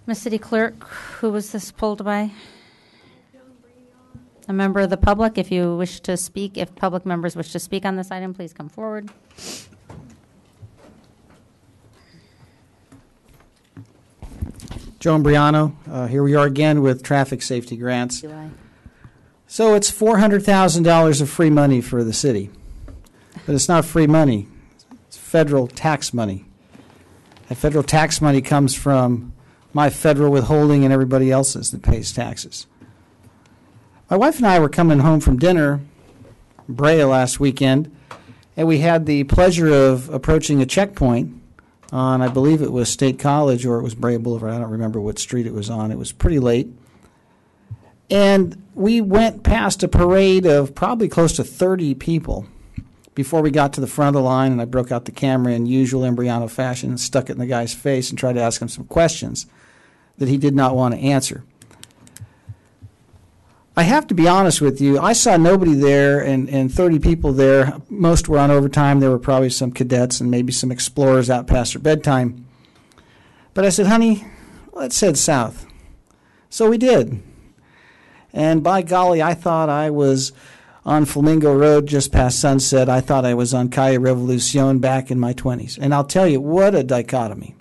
Ms. City Clerk, who was this pulled by? A member of the public. If you wish to speak, if public members wish to speak on this item, please come forward. Joe Imbriano, here we are again with traffic safety grants. So it's $400,000 of free money for the city, but it's not free money. It's federal tax money. That federal tax money comes from my federal withholding and everybody else's that pays taxes. My wife and I were coming home from dinner in Brea last weekend, and we had the pleasure of approaching a checkpoint on, I believe it was State College or it was Brea Boulevard. I don't remember what street it was on. It was pretty late. And we went past a parade of probably close to 30 people before we got to the front of the line, and I broke out the camera in usual Imbriano fashion and stuck it in the guy's face and tried to ask him some questions that he did not want to answer. I have to be honest with you, I saw nobody there and 30 people there. Most were on overtime. There were probably some cadets and maybe some explorers out past their bedtime. But I said, honey, let's head south. So we did. And by golly, I thought I was on Flamingo Road just past sunset. I thought I was on Calle Revolucion back in my 20s. And I'll tell you, what a dichotomy.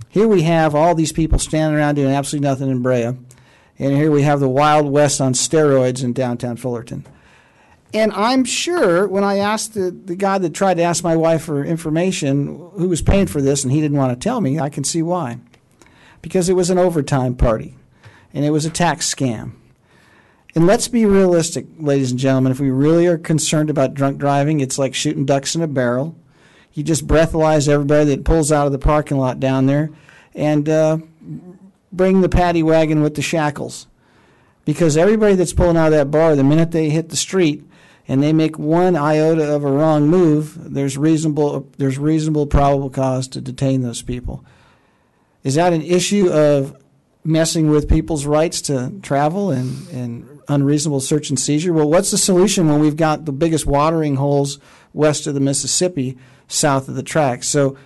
Here we have all these people standing around doing absolutely nothing in Brea. And here we have the Wild West on steroids in downtown Fullerton. And I'm sure when I asked the guy that tried to ask my wife for information who was paying for this and he didn't want to tell me, I can see why. Because it was an overtime party. And it was a tax scam. And let's be realistic, ladies and gentlemen. If we really are concerned about drunk driving, it's like shooting ducks in a barrel. You just breathalyze everybody that pulls out of the parking lot down there and bring the paddy wagon with the shackles. Because everybody that's pulling out of that bar, the minute they hit the street and they make one iota of a wrong move, there's reasonable probable cause to detain those people. Is that an issue of messing with people's rights to travel and unreasonable search and seizure? Well, what's the solution when we've got the biggest watering holes west of the Mississippi, south of the tracks? So,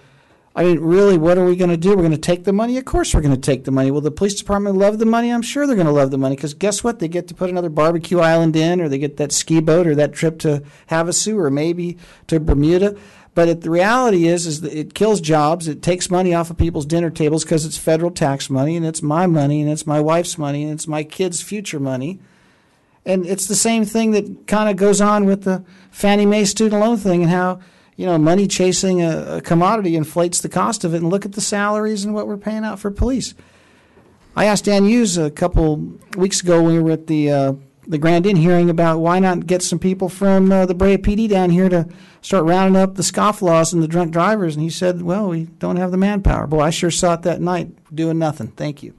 I mean, really, what are we going to do? We're going to take the money? Of course we're going to take the money. Will the police department love the money? I'm sure they're going to love the money because guess what? They get to put another barbecue island in, or they get that ski boat or that trip to Havasu or maybe to Bermuda. But the reality is that it kills jobs. It takes money off of people's dinner tables because it's federal tax money, and it's my money, and it's my wife's money, and it's my kids' future money. And it's the same thing that kind of goes on with the Fannie Mae student loan thing and how, you know, money chasing a commodity inflates the cost of it. And look at the salaries and what we're paying out for police. I asked Dan Hughes a couple weeks ago when we were at the Grand Inn hearing about why not get some people from the Brea PD down here to start rounding up the scofflaws and the drunk drivers. And he said, well, we don't have the manpower. Boy, I sure saw it that night doing nothing. Thank you.